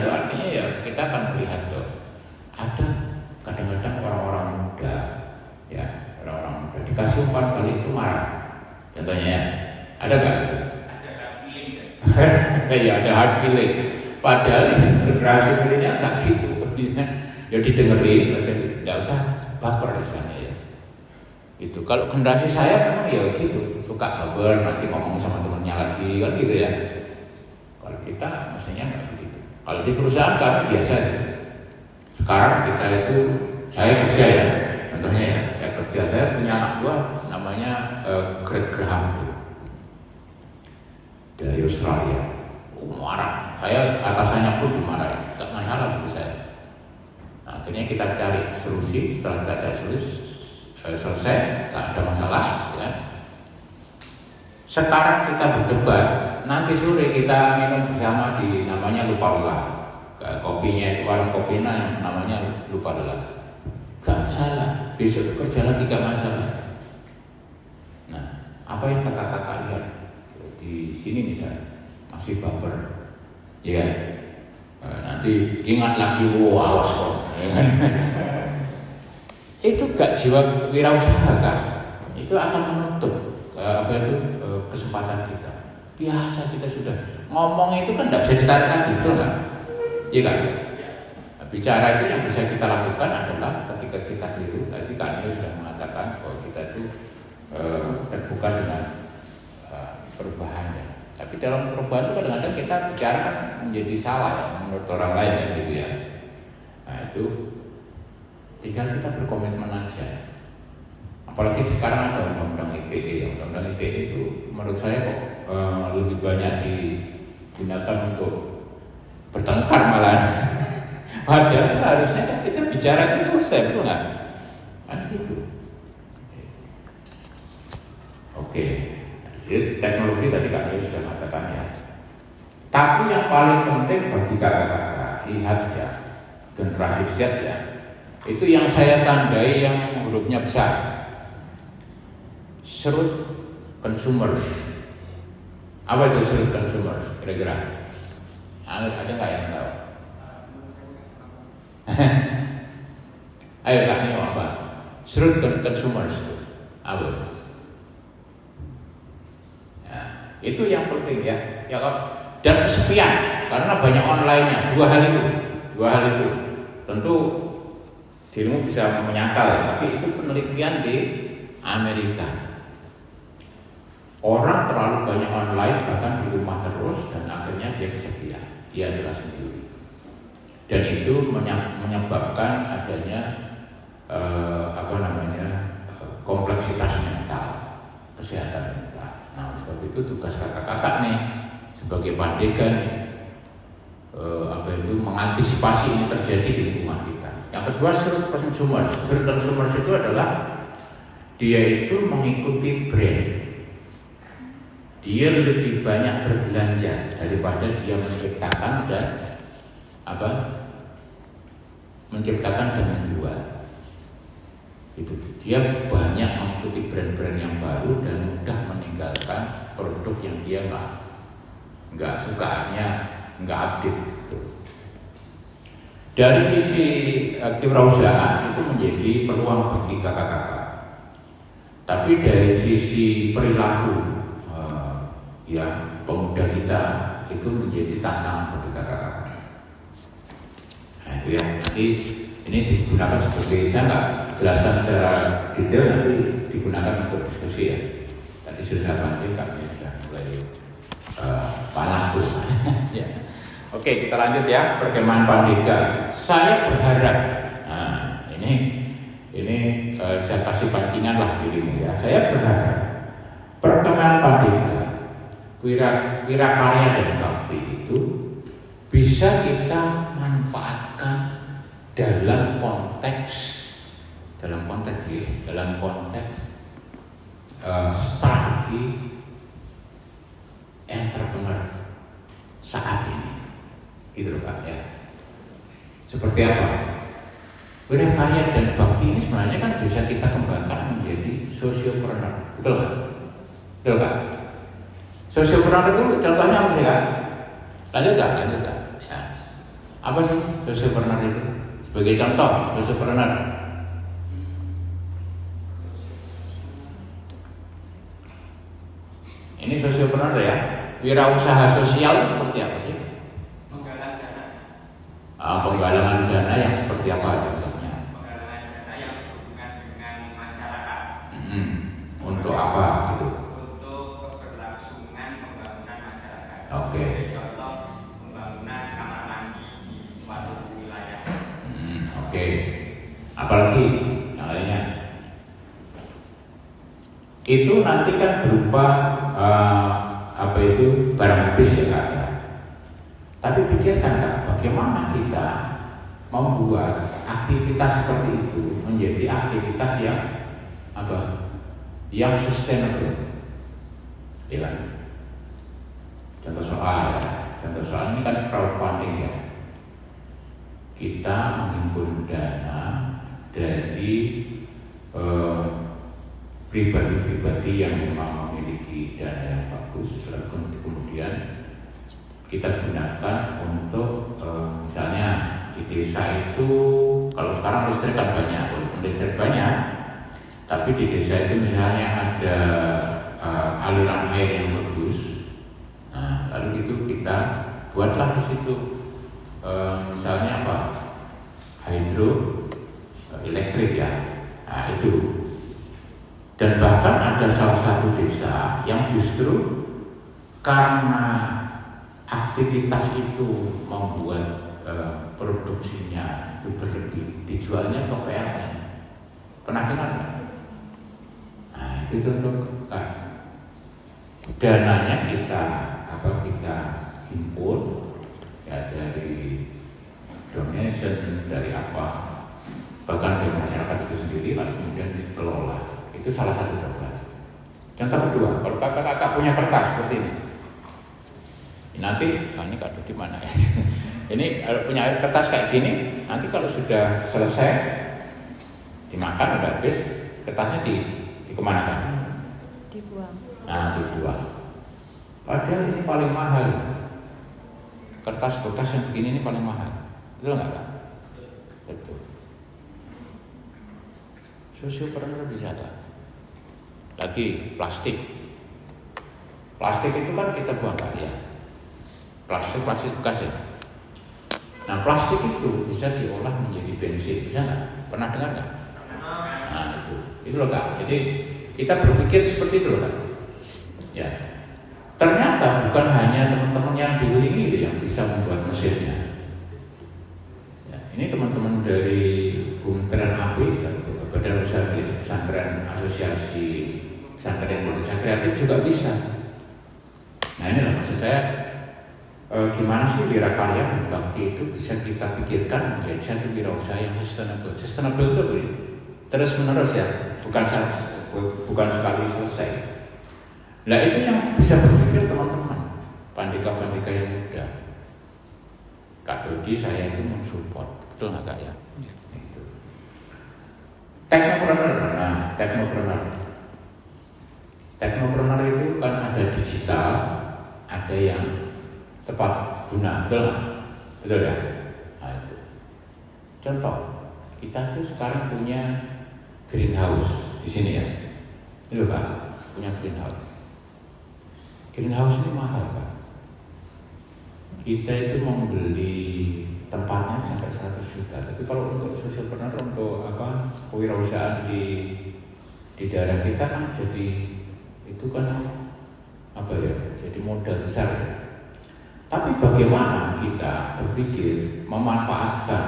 itu artinya ya kita akan melihat tuh ada kadang-kadang orang-orang muda ya, orang-orang muda dikasih umpan balik itu marah. Contohnya ya, ada nggak gitu?
Ada hard feeling ya.
Iya ada hard feeling. Padahal itu generasi milenial nggak gitu. ya didengerin, nggak usah baper misalnya ya. Itu kalau generasi saya memang ya gitu, suka baper, nanti ngomong sama temennya lagi kan gitu ya. Kalau kita mestinya nggak begitu. Kalau di perusahaan kami biasa aja. Sekarang kita itu, saya kerja ya, contohnya ya, saya kerja, saya punya anak buah namanya Greg Graham dari Australia. Marah, saya atasannya pun dimarahin, nggak masalah bagi saya. Nah, akhirnya kita cari solusi, setelah kita cari solusi selesai, nggak ada masalah ya. Sekarang kita berdebat, nanti sore kita minum bersama di namanya lupa lelah. Kopinya itu warung kopinya namanya lupa lelah. Gak masalah, besok kerja lagi gak masalah. Nah, apa yang kakak-kakak lihat di sini misalnya masih baper, ya nanti ingat lagi, wow, itu gak jiwa wirausaha kan? Itu akan menutup kesempatan kita. Biasa kita sudah ngomong itu kan tidak bisa ditarik lagi, betul nggak? Iya kan? Bicara itu yang bisa kita lakukan adalah ketika kita keliru. Tadi Kak Nino sudah mengatakan bahwa kita itu terbuka dengan perubahannya. Tapi dalam perubahan itu kadang-kadang kita bicara kan menjadi salah ya, menurut orang lain ya gitu ya. Nah itu tinggal kita berkomitmen aja. Apalagi sekarang ada undang-undang ITE. Undang-undang ITE itu menurut saya kok lebih banyak digunakan untuk bertengkar malah. Padahal harusnya kan kita bicara itu selesai, betul nggak? Kan gitu. Oke. Jadi teknologi tadi Kak Nino sudah katakan ya. Tapi yang paling penting bagi kakak-kakak, lihat ya, generasi Z ya, itu yang saya tandai yang hurufnya besar, shrewd consumers. Apa itu shrewd consumers? Kira-kira ada nggak yang tahu? Ayo Kak Nino, apa shrewd consumers itu? Apa? Itu yang penting ya, dan kesepian karena banyak online-nya. Dua hal itu tentu dirimu bisa menyangkal ya, tapi itu penelitian di Amerika. Orang terlalu banyak online bahkan di rumah terus dan akhirnya dia kesepian, dia adalah sendiri, dan itu menyebabkan adanya kompleksitas mental, kesehatan mental. Nah, sebab itu tugas kakak-kakak nih sebagai pandegan mengantisipasi ini terjadi di lingkungan kita. Yang kedua, shrewd consumers. Shrewd consumers itu adalah dia itu mengikuti brand. Dia lebih banyak berbelanja daripada dia menciptakan dan menjual. Itu dia banyak mengikuti brand-brand yang baru dan mudah meninggalkan produk yang dia nggak sukanya, nggak update gitu. Dari sisi kewirausahaan itu menjadi peluang bagi kakak-kakak. Tapi dari sisi perilaku pemuda kita itu menjadi tantangan bagi kakak-kakak. Nah itu ya, nanti ini digunakan sebagai, saya nggak jelaskan secara detail, nanti digunakan untuk diskusi ya. Tadi sudah saya pancingkan, sudah mulai panas tuh. Ya. Oke, kita lanjut ya, perkemahan Pandega. Saya berharap, nah ini saya kasih pancingan lah dirimu ya. Saya berharap perkemahan Pandega, wirakarya dan bakti itu bisa kita manfaatkan dalam konteks strategi entrepreneur saat ini, gitu loh Pak ya. Seperti apa? Wirakarya dan bakti ini sebenarnya kan bisa kita kembangkan menjadi sosiopreneur, betul nggak? Betul Pak? Sosiopreneur itu contohnya apa sih Kak? Lanjut Kak. Ya. Apa sih sosiopreneur itu? Sebagai contoh, sosiopreneur. Ini sosiopreneur ya. Wirausaha sosial seperti apa sih?
Menggalang dana.
Penggalangan dana yang seperti apa contohnya?
Penggalangan dana yang berhubungan dengan masyarakat.
Untuk apa gitu?
Untuk keberlangsungan pembangunan masyarakat.
Oke.
Contoh pembangunan kamar mandi di suatu wilayah.
Oke. Apalagi yang lainnya? Itu nanti kan berupa barang habis ya Kak ya. Tapi pikirkan Kak, bagaimana kita membuat aktivitas seperti itu menjadi aktivitas yang yang sustainable. Ya kan? Contoh soal ini kan crowdfunding ya. Kita menghimpun dana dari pribadi-pribadi yang memang memiliki dana yang bagus, lalu kemudian kita gunakan untuk misalnya di desa itu, kalau sekarang listrik kan banyak, walaupun listrik banyak, tapi di desa itu misalnya ada aliran air yang bagus. Nah, lalu itu kita buatlah di situ misalnya hidro elektrik ya. Nah, itu. Dan bahkan ada salah satu desa yang justru karena aktivitas itu membuat produksinya itu berlebih, dijualnya ke PLN. Pernah dengar nggak? Nah, itu untuk dananya kita himpun ya dari donation, dari bahkan dari masyarakat itu sendiri, lalu kemudian dikelola. Itu salah satu contoh. Contoh kedua, kalau kakak punya kertas seperti ini, nanti ini Kak Dodi mana ya? Ini kalau punya kertas kayak gini, nanti kalau sudah selesai dimakan udah habis, kertasnya dikemanakan?
Dibuang.
Nah, dibuang. Padahal ini paling mahal. Kertas bekas yang begini ini paling mahal. Betul nggak Kak? Betul. Sosiopreneur bisa tak? Lagi plastik. Plastik itu kan kita buang ya. Plastik bekas ya. Nah, plastik itu bisa diolah menjadi bensin, bisa nggak? Pernah dengar nggak? Nah, itu loh Kak. Jadi kita berpikir seperti itu loh Kak. Ya. Ternyata bukan hanya teman-teman yang diiringi itu yang bisa membuat mesinnya. Ya, ini teman-teman dari Kementerian AP, Badan Usaha Milik Pesantren, Asosiasi Pesantren Indonesia Kreatif juga bisa. Nah, ini loh maksud saya. Gimana sih wirakarya dan bakti itu bisa kita pikirkan menjadi satu wirausaha yang sustainable. Sustainable itu terus menerus ya, bukan sekali selesai. Nah, itu yang bisa berpikir teman-teman, pandika-pandika yang muda. Kak Dodi saya itu mensupport, betul nggak Kak ya? Itu. Teknopreneur itu kan ada digital, ada yang tepat guna, betul ya? Nah, itu. Contoh, kita tuh sekarang punya greenhouse di sini ya, itu Pak, punya greenhouse. Greenhouse ini mahal Pak. Kita itu membeli tempatnya sampai 100 juta. Tapi kalau untuk sosiopreneur, untuk kewirausahaan di daerah kita kan jadi itu kan jadi modal besar. Tapi bagaimana kita berpikir memanfaatkan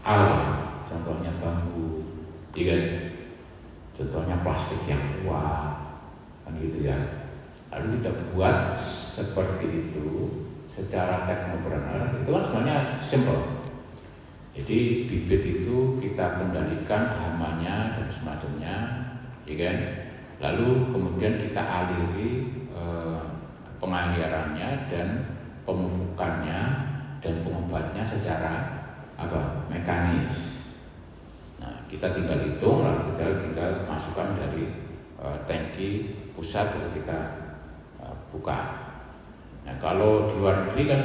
alam, contohnya bambu, contohnya plastik yang kuat, kan gitu ya. Lalu kita buat seperti itu secara teknopreneur, itu kan sebenarnya simple. Jadi bibit itu kita kendalikan hamanya dan semacamnya, Lalu kemudian kita aliri pengairannya dan pemupukannya dan pengobatnya secara mekanis. Nah, kita tinggal hitung, lalu kita tinggal masukkan dari tangki pusat, lalu kita buka. Nah, kalau di luar negeri kan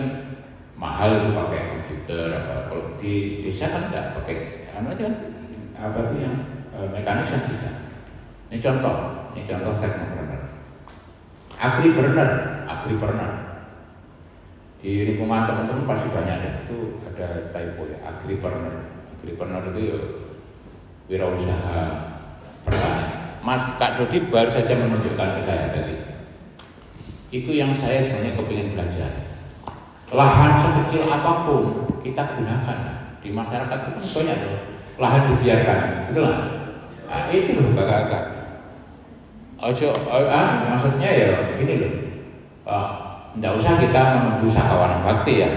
mahal itu pakai komputer, kalau di desa kan enggak pakai yang mekanis kan bisa. Ini contoh teknopreneur. Agripreneur. Di Di lingkungan teman-teman pasti banyak deh, itu ada typo ya, agripreneur. Agripreneur itu ya wirausaha pertanian. Mas Kak Dodi baru saja menunjukkan ke saya tadi. Itu yang saya sebenarnya kepingin belajar. Lahan sekecil apapun kita gunakan di masyarakat itu kan banyak tuh. Lahan dibiarkan, betul nggak? Nah, itu loh kakak-kakak. Maksudnya ya gini loh. Tidak usah kita menunggu sakawana bakti ya.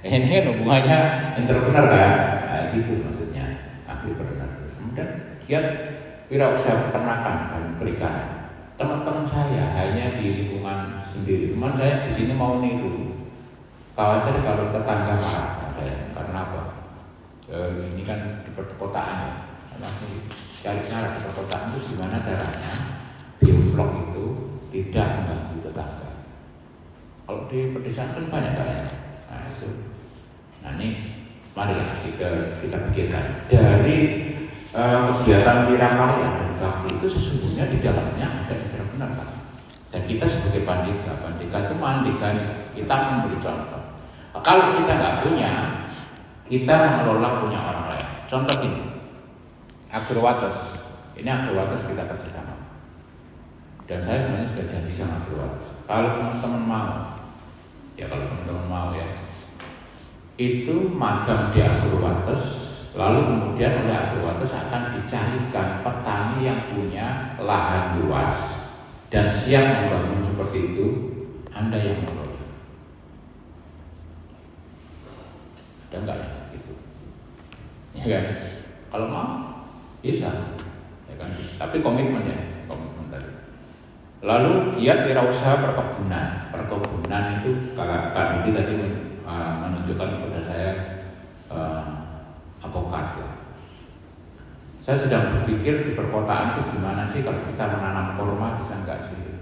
Ini kan hubungannya entrepreneur kan, nah, gitu maksudnya agripreneur. Kemudian giat wirausaha peternakan dan perikanan. Teman-teman saya hanya di lingkungan sendiri. Teman saya di sini mau niru. Khawatir kalau tetangga marah sama saya. Karena apa? Ini kan di perkotaan ya. Masih cari cara di perkotaan itu gimana caranya bioflok itu tidak mengganggu tetangga. Kalau di pedesaan kan banyak kan ya. Nah itu. Nah ini marilah kita pikirkan dari kegiatan wirakarya dan bakti itu sesungguhnya di dalamnya ada entrepreneur kan. Dan kita sebagai pandika itu mandikan, kita memberi contoh. Kalau kita nggak punya, kita mengelola punya orang lain. Contoh ini, Agrowates. Ini Agrowates kita kerjasama. Dan saya sebenarnya sudah janji sama Agrowates. Kalau teman-teman mau ya, itu magang di Agrowates, lalu kemudian oleh Agrowates akan dicarikan petani yang punya lahan luas dan siap membangun seperti itu. Anda yang mengelola. Ada enggak ya gitu? Ya kan? Kalau mau bisa, ya kan? Tapi komitmen tadi. Lalu giat wirausaha perkebunan. Perkebunan itu Pak Didi tadi menunjukkan kepada saya avokado. Saya sedang berpikir di perkotaan itu gimana sih kalau kita menanam korma, bisa enggak sih?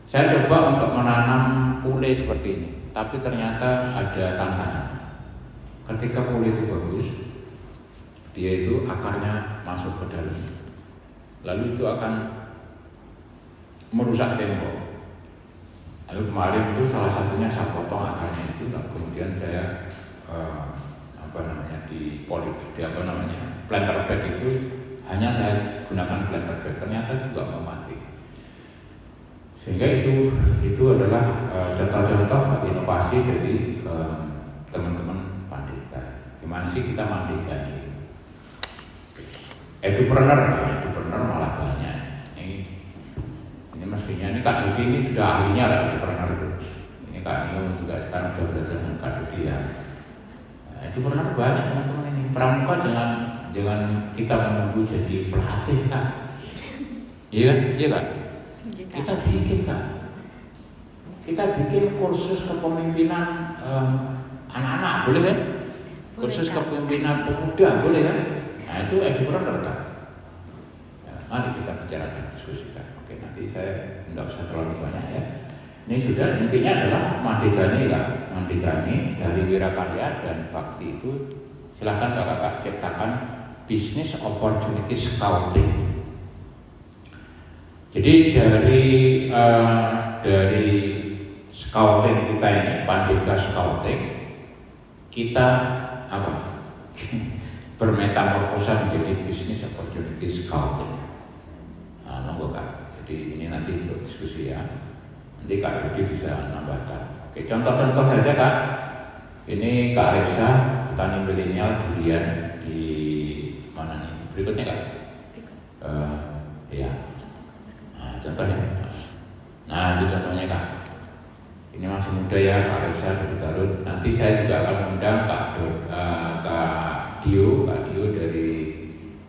Saya coba untuk menanam pule seperti ini, tapi ternyata ada tantangan. Ketika pule itu bagus, dia itu akarnya masuk ke dalam, lalu itu akan merusak tembok. Lalu kemarin itu salah satunya saya potong akarnya itu, lalu kemudian saya planter bed itu hanya saya gunakan planter bed, ternyata juga mau mati. Sehingga itu adalah contoh-contoh inovasi dari teman-teman Pandika. Gimana sih kita mandikan ini? Edupreneur malah banyak. Ini mestinya ini Kak Dudi ini sudah ahlinya lah edupreneur itu. Ini Kak Nio juga sekarang sudah belajar dengan Kak Dudi ya. Edupreneur banyak teman-teman ini. Pramuka jangan kita menunggu jadi pelatih Kak. Iya Kak. Kita bikin Kak. Kita bikin kursus kepemimpinan anak-anak, boleh kan? Kursus kepemimpinan pemuda, boleh kan? Nah itu edupreneur Kak. Ya, mari kita bicarakan, diskusikan. Oke, nanti saya tidak usah terlalu banyak ya. Ini sudah intinya adalah Mandigani Kak. Mandigani dari Wirakarya dan Bakti itu silakan Kakak ciptakan business opportunity scouting. Jadi dari scouting kita ini, Pandika Scouting, kita apa? Bermetamorfosa menjadi business opportunity scouting. Nah, monggo Kak. Jadi ini nanti untuk diskusi ya. Nanti Kak Rudi bisa menambahkan. Oke, contoh-contoh saja Kak. Ini Kak Reza, petani milenial durian di mana nih? Berikutnya Kak. Ya. Nah, contohnya. Nah, itu contohnya Kak. Ini masih muda ya Kak Reza dari Garut. Nanti saya juga akan mengundang Kak Dio dari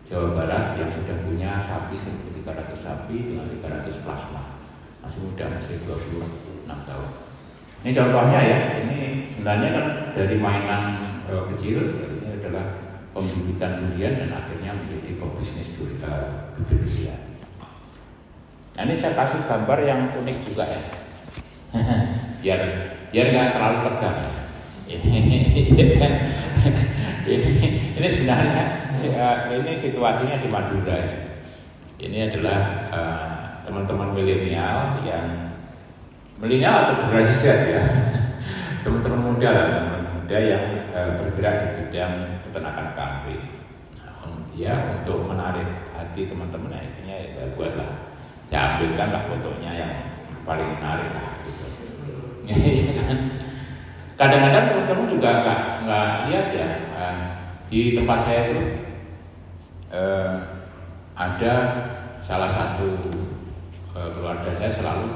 Jawa Barat yang sudah punya sapi 1.300 sapi dengan 300 plasma. Masih muda, masih 26 tahun. Ini contohnya ya. Ini sebenarnya kan dari mainan kecil, ini adalah pembibitan durian dan akhirnya menjadi pebisnis bibit durian. Nah, ini saya kasih gambar yang unik juga ya. biar nggak terlalu tegang ya. Ini sebenarnya ini situasinya di Madura ya. Ini adalah teman-teman milenial yang milenial atau generasi Z ya. teman-teman muda lah, teman-teman muda yang bergerak di bidang peternakan kambing. Nah, untuk menarik hati teman-teman akhirnya ya buatlah, saya ambilkanlah fotonya yang paling menarik lah gitu. Kadang-kadang teman-teman juga nggak lihat ya, di tempat saya itu ada salah satu keluarga saya selalu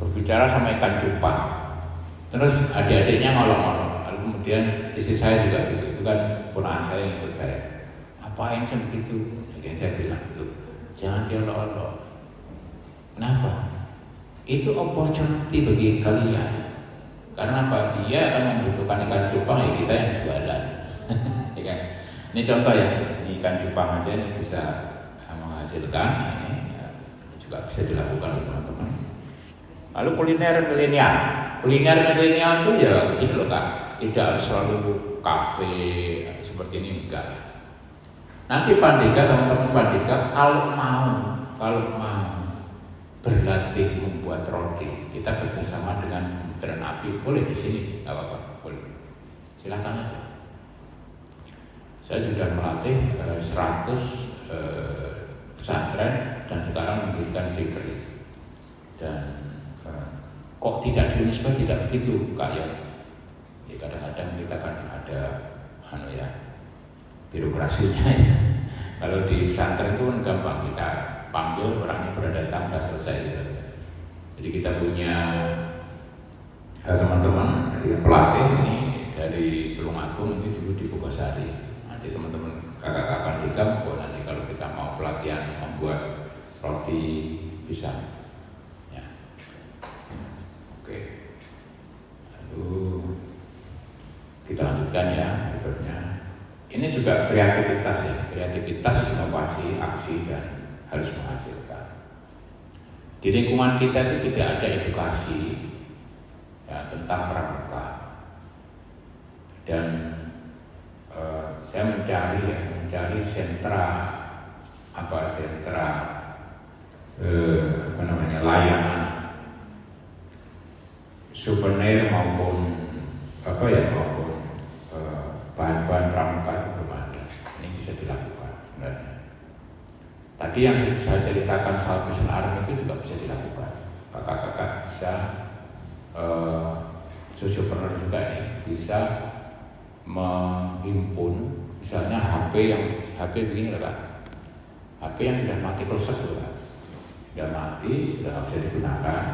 berbicara sama ikan cupang. Terus adik-adiknya ngolong-ngolong. Lalu kemudian istri saya juga gitu. Itu kan ponakan saya yang ikut saya. Apain sih begitu? Akhirnya saya bilang, loh, jangan diolok-olok. Kenapa? Itu opportunity bagi kalian. Karena apa? Dia akan membutuhkan ikan cupang, ya kita yang jualan. Ya kan? Ini contoh ya. Ini ikan cupang aja ini bisa menghasilkan. Ini juga bisa dilakukan oleh teman-teman. Lalu kuliner milenial itu ya begini loh Kak, tidak selalu kafe seperti ini, enggak. Nanti Pandega, teman-teman Pandega kalau mau berlatih membuat roti, kita kerjasama dengan Kementerian Api, boleh di sini, nggak apa-apa, boleh. Silakan aja. Saya sudah melatih 100 pesantren dan sekarang memberikan degree. Dan kok tidak di Unisba tidak begitu Kak ya? Ya kadang-kadang kita kan ada birokrasinya ya. Kalau di pesantren itu kan gampang, kita panggil orangnya berdatang sudah selesai gitu aja. Jadi kita punya teman-teman pelatih ini dari Tulungagung, ini dulu di Purwosari. Nanti teman-teman kakak-kakak Pandega, nanti kalau kita mau pelatihan membuat roti bisa. Oke, lalu kita lanjutkan ya berikutnya. Ini juga kreativitas ya, kreativitas, inovasi, aksi dan harus menghasilkan. Di lingkungan kita itu tidak ada edukasi ya, tentang pramuka. Dan saya mencari sentra layanan souvenir maupun bahan-bahan pramuka itu belum ada. Ini bisa dilakukan sebenarnya. Tadi yang saya ceritakan Salvation Army itu juga bisa dilakukan. Kakak-kakak bisa sociopreneur juga ini bisa menghimpun misalnya HP begini loh Kak. HP yang sudah mati rusak loh Kak. Sudah mati, sudah nggak bisa digunakan.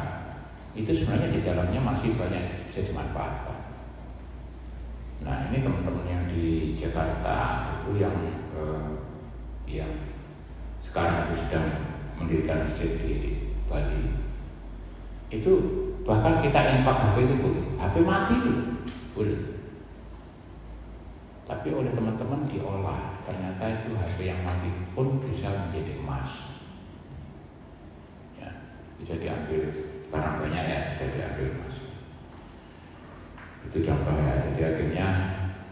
Itu sebenarnya di dalamnya masih banyak yang bisa dimanfaatkan. Nah ini teman-teman yang di Jakarta itu yang sekarang itu sedang mendirikan masjid di Bali. Itu bahkan kita impak HP itu boleh, HP mati itu boleh. Tapi oleh teman-teman diolah, ternyata itu HP yang mati pun bisa menjadi emas. Ya, bisa diambil. Karena banyak ya, saya diambil mas. Itu contoh ya, jadi akhirnya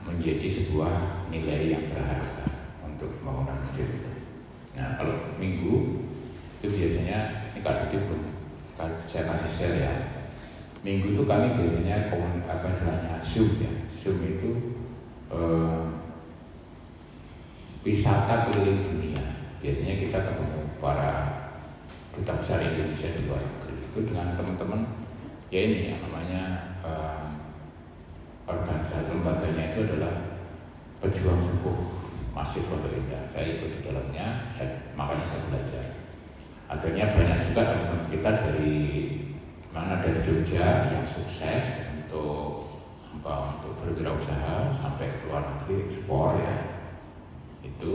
menjadi sebuah nilai yang berharga untuk pembangunan masjid itu. Nah kalau minggu itu biasanya, ini Kak Dudi belum saya kasih share ya. Minggu itu kami biasanya Zoom ya. Zoom itu wisata keliling dunia. Biasanya kita ketemu para duta besar Indonesia di luar negeri. Itu dengan teman-teman ya ini yang namanya organisasi lembaganya itu adalah Pejuang Subuh Masjid Pondok Indah. Saya ikut di dalamnya, makanya saya belajar. Akhirnya banyak juga teman-teman kita dari Jogja yang sukses untuk berwirausaha sampai ke luar negeri ekspor ya itu,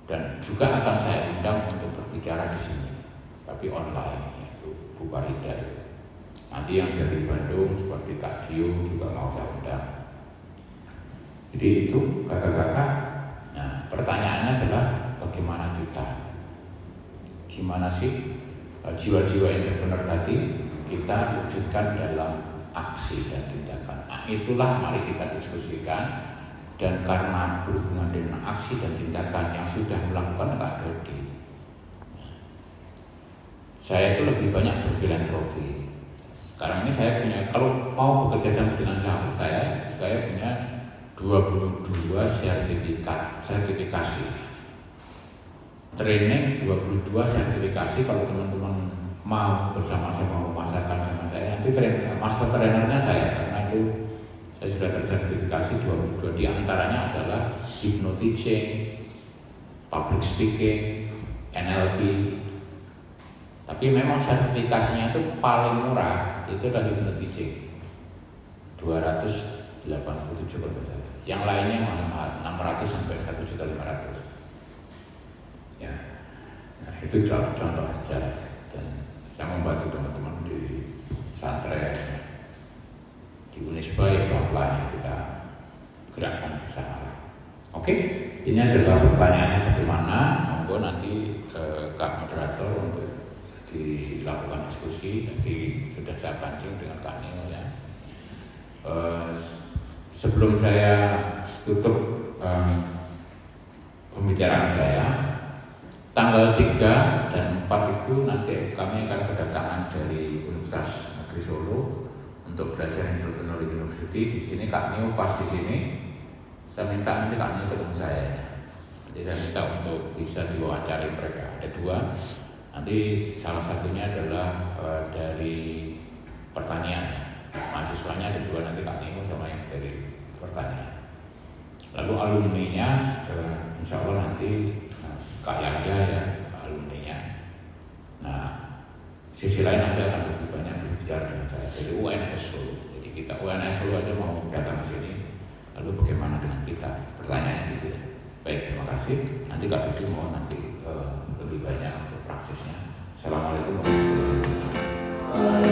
dan juga akan saya undang untuk berbicara di sini tapi online. Bukarida. Nanti yang dari Bandung seperti Kak Dio juga mau saya undang. Jadi itu kakak-kakak. Nah pertanyaannya adalah bagaimana gimana sih jiwa-jiwa entrepreneur tadi kita wujudkan dalam aksi dan tindakan. Nah itulah mari kita diskusikan. Dan karena berhubungan dengan aksi dan tindakan yang sudah melakukan Kak Dodi, saya itu lebih banyak berfilantropi Sekarang ini saya punya, kalau mau bekerja sama dengan saya punya 22 sertifikasi. Training 22 sertifikasi. Kalau teman-teman mau bersama-sama memasarkan sama saya, nanti master trainernya saya, karena itu saya sudah tersertifikasi 22. Di antaranya adalah hypnoteaching, public speaking, NLP. Tapi memang sertifikasinya itu paling murah, itu adalah hypnoteaching 287 kalau tidak salah. Yang lainnya mahal, 600 sampai 1.500.000. Ya, nah, itu contoh saja. Dan saya membantu teman-teman di pesantren, di Unisba ya pelan-pelan kita gerakkan bersama. Oke, ini adalah pertanyaannya bagaimana. Monggo nanti Kak Moderator untuk dilakukan diskusi. Nanti sudah saya pancing dengan Kak Nio ya. Sebelum saya tutup pembicaraan saya, tanggal 3 dan 4 itu nanti kami akan kedatangan dari Universitas Negeri Solo untuk belajar Entrepreneur University. Di sini Kak Nio pas di sini. Saya minta nanti Kak Nio ketemu saya. Jadi saya minta untuk bisa diwawancari mereka. Ada 2. Nanti salah satunya adalah dari pertanian. Mahasiswanya ada 2, nanti Kak Nio sama yang dari pertanian. Lalu alumninya insya Allah nanti Kak Yahya ya alumninya. Nah, sisi lain nanti akan lebih banyak berbicara dengan saya dari UNS Solo. Jadi kita UNS Solo aja mau datang ke sini. Lalu bagaimana dengan kita? Pertanyaannya gitu ya. Baik, terima kasih. Nanti Kak Budi mau nanti lebih banyak untuk praksisnya. Assalamualaikum warahmatullahi wabarakatuh.